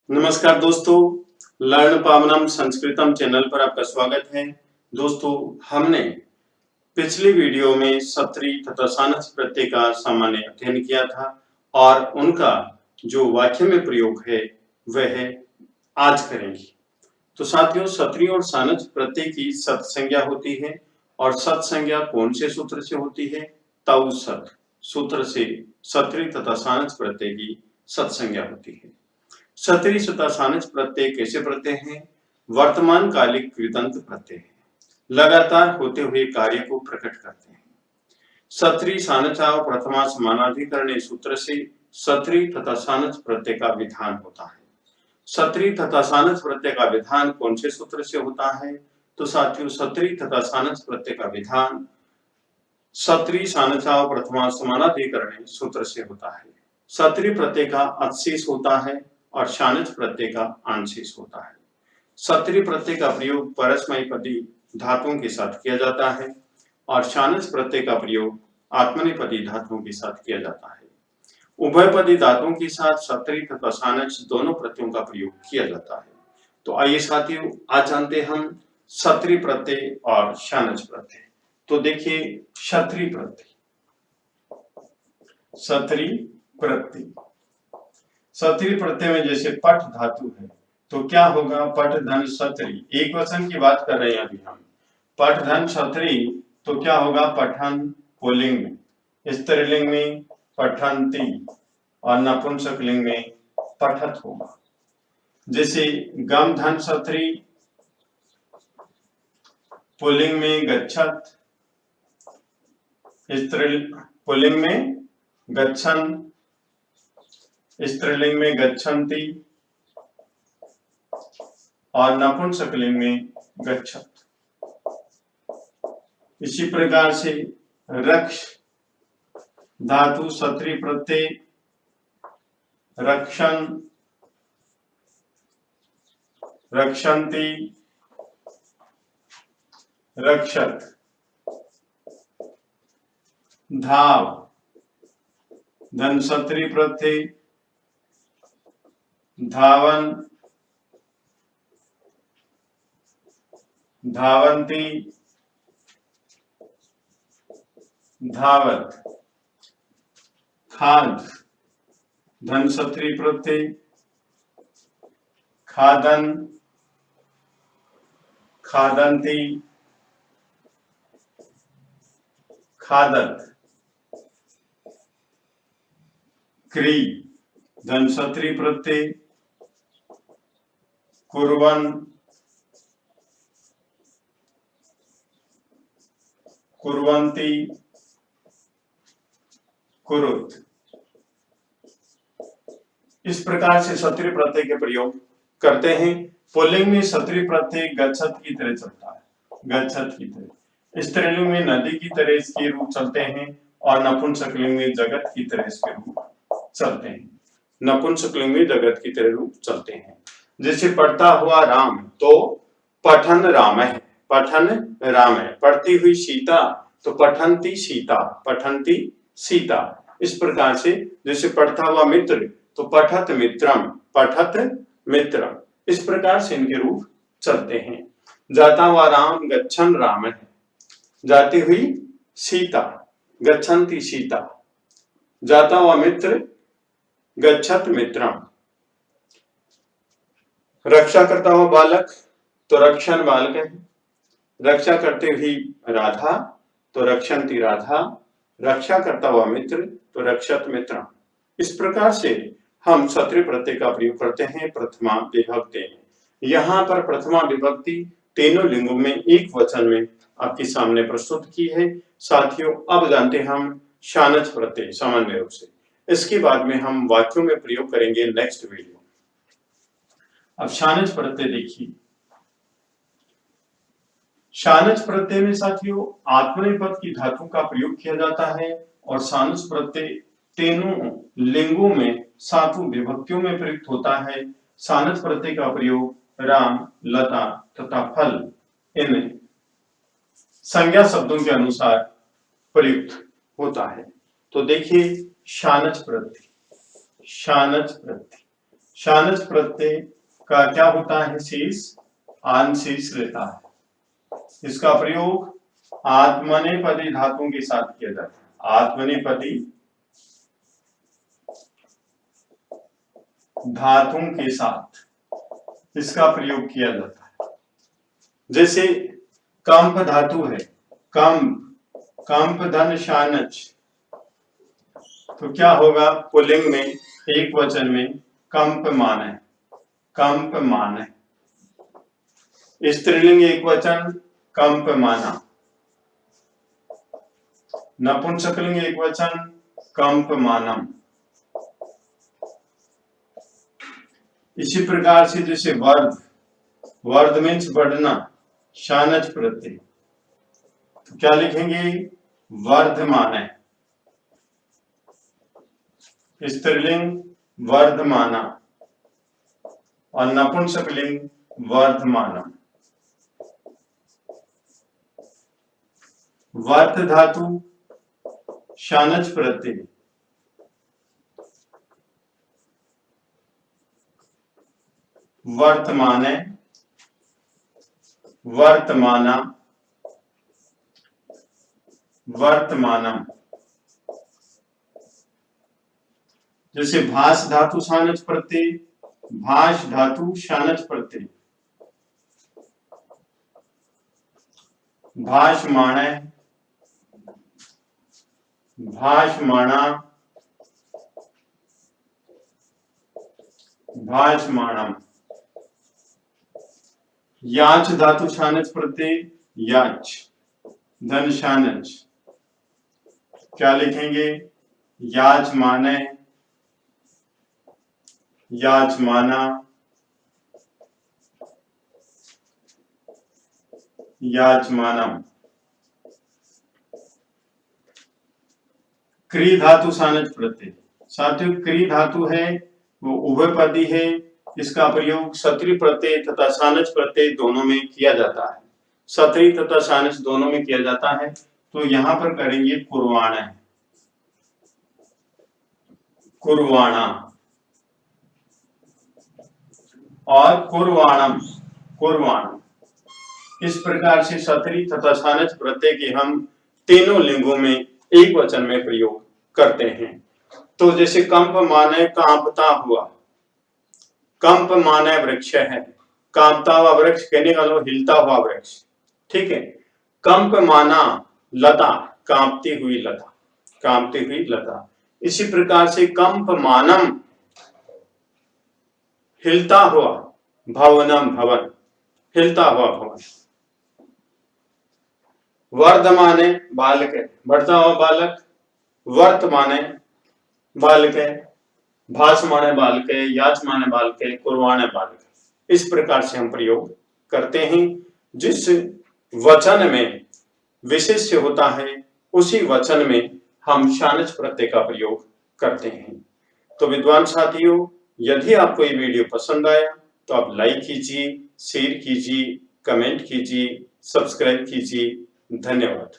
नमस्कार दोस्तों, learn पावनम संस्कृतम channel पर आपका स्वागत है। दोस्तों, हमने पिछली वीडियो में सत्री तथा सानस प्रत्यय का सामान्य अध्ययन किया था और उनका जो वाक्य में प्रयोग है वह आज करेंगे। तो साथियों, सत्री और सानस प्रत्यय की सत संज्ञा होती है और सत संज्ञा कौन से सूत्र से होती है? तौ सत सूत्र से सत्री तथा सानस प्रत्यय की सत संज्ञा होती है। सत्री तथा सानस प्रत्यय कैसे प्रत्यय हैं? वर्तमान कालिक कृदंत प्रत्यय है, लगातार होते हुए कार्य को प्रकट करते हैं। सत्री सानचाव प्रथमा समानाधिकरणे सूत्र से सत्री तथा सानस प्रत्यय का विधान होता है। सत्री तथा सानस प्रत्यय का विधान कौन से सूत्र से होता है? तो साथियों, सत्री तथा सानस प्रत्यय का विधान सत्री सानचाव प्रथमा समानाधिकरणे सूत्र से होता है। सत्री प्रत्यय का अशेष होता है और शानच प्रत्यय का आंशिक होता है। सत्री प्रत्यय का प्रयोग परस्मैपदी धातुओं के साथ किया जाता है और शानच प्रत्यय का प्रयोग आत्मनेपदी धातुओं के साथ किया जाता है। उभयपदी धातुओं के साथ सत्री तथा शानच दोनों प्रत्ययों का प्रयोग किया जाता है। तो आइए साथियों, आज जानते हम सत्री प्रत्यय और शानच प्रत्यय। तो देखिए, सत्री प्रत्यय सत्री प्रत्यय में जैसे पठ धातु है तो क्या होगा? पठ धन सत्री, एक वचन की बात कर रहे हैं अभी हम। पठ धन सत्री तो क्या होगा? पठन पुल्लिंग में, स्त्रीलिंग में पठन्ति और नपुंसकलिंग में पठत होगा। जैसे गम धन सत्री पुल्लिंग में गच्छत, पुल्लिंग में गच्छन, स्त्रीलिंग में गच्छन्ति और नपुंसकलिंग में गच्छत। इसी प्रकार से रक्ष धातु सत्री प्रत्यय रक्षण, रक्षन्ति, रक्षत। धाव धन सत्री प्रत्यय धावन, धावन्ति, धावत। खाद धन सत्री प्रत्यय खादन, खादन्ति, खादत। क्री धन सत्री प्रत्यय कुर्वन, कुर्वन्ति, कुरुत। इस प्रकार से सत्री प्रत्यय के प्रयोग करते हैं। पुल्लिंग में सत्री प्रत्यय गच्छत की तरह चलता है, गच्छत की तरह। स्त्रीलिंग में नदी की तरह इसके रूप चलते हैं और नपुंसकलिंग में जगत की तरह इसके रूप चलते हैं। नपुंसकलिंग में जगत की तरह रूप चलते हैं। जैसे पढ़ता हुआ राम तो पठन राम है, पठन राम है। पढ़ती हुई सीता तो पठन्ति सीता, पठन्ति सीता। इस प्रकार से जैसे पढ़ता हुआ मित्र तो पठत मित्रम, पठत मित्रम। इस प्रकार से इनके रूप चलते हैं। जाता हुआ राम गच्छन राम है, जाती हुई सीता गच्छन्ति सीता, जाता हुआ मित्र गच्छत मित्रम। रक्षा करता हुआ बालक तो रक्षण बालक है, रक्षा करते हुई राधा तो रक्षन्ति राधा, रक्षा करता हुआ मित्र तो रक्षत मित्र। इस प्रकार से हम सत्री प्रत्यय का प्रयोग करते हैं प्रथमा विभक्ति में। यहाँ पर प्रथमा विभक्ति तीनों लिंगों में एक वचन में आपके सामने प्रस्तुत की है। साथियों, अब जानते हैं हम शानच प्रत्यय सामान्य रूप से। इसके बाद में हम वाक्यों में प्रयोग करेंगे नेक्स्ट वीडियो। अब शानच प्रत्यय देखिए। शानच प्रत्यय में साथियों आत्मनेपद की धातु का प्रयोग किया जाता है और शानच प्रत्यय तीनों लिंगों में सातों विभक्तियों में प्रयुक्त होता है। शानच प्रत्यय का प्रयोग राम, लता तथा फल इन संज्ञा शब्दों के अनुसार प्रयुक्त होता है। तो देखिए शानच प्रत्यय, शानच प्रत्यय। शानच प्रत्यय का क्या होता है? शीश आन शीश रहता है। इसका प्रयोग आत्मनेपदी धातुओं के साथ किया जाता है। आत्मनेपदी धातुओं के साथ इसका प्रयोग किया जाता है। जैसे कंप धातु है, कंप धन शानच, तो क्या होगा? पुल्लिंग में एक वचन में कंपमान है, कंपमान है। स्त्रीलिंग एक वचन कंपमाना, नपुंसकलिंग एक वचन कंपमानम। इसी प्रकार से जैसे वर्ध मीन्स बढ़ना, शानच प्रत्यय, तो क्या लिखेंगे? वर्धमान है। स्त्रीलिंग वर्धमाना और नपुंसकलिंग वर्धमानम। वर्त धातु शानच प्रत्यय, वर्तमाने, वर्तमाना, वर्तमानम। जैसे भाष धातु शानच प्रत्यय, भाष धातु शानच प्रत्यय, भाषमाणे, भाषमाणा, भाषमाणम। याच धातु शानच प्रत्यय, याच धन शानच, क्या लिखेंगे? याच माने, याच माना, याच मानम। क्री धातु शानच प्रत्यय, साथियों क्री धातु है वो उभयपदी है। इसका प्रयोग सत्री प्रत्यय तथा शानच प्रत्यय दोनों में किया जाता है। सत्री तथा शानच दोनों में किया जाता है। तो यहां पर करेंगे कुर्वाणा, कुर्वाणा और कुर्वाणम, कुर्वाणम। इस प्रकार से सत्री तथा शानच प्रत्यय के हम तीनों लिंगों में एक वचन में प्रयोग करते हैं। तो जैसे कंप माने कांपता हुआ, कंप माने वृक्ष है, कांपता हुआ वृक्ष कहने का मतलब हिलता हुआ वृक्ष, ठीक है। कंप माना लता, कांपती हुई लता, कांपती हुई लता। इसी प्रकार से कंप मानम हिलता हुआ, भवनम भवन, हिलता हुआ भवन। वर्धमाने बालक है, बढ़ता हुआ बालक, वर्तमाने बालक है, भाषमाने बालक है, याचमाने बालक है, कुर्वाणे बालक है। इस प्रकार से हम प्रयोग करते हैं। जिस वचन में विशेष्य होता है उसी वचन में हम शानच प्रत्यय का प्रयोग करते हैं। तो विद्वान साथियों, यदि आपको ये वीडियो पसंद आया तो आप लाइक कीजिए, शेयर कीजिए, कमेंट कीजिए, सब्सक्राइब कीजिए। धन्यवाद।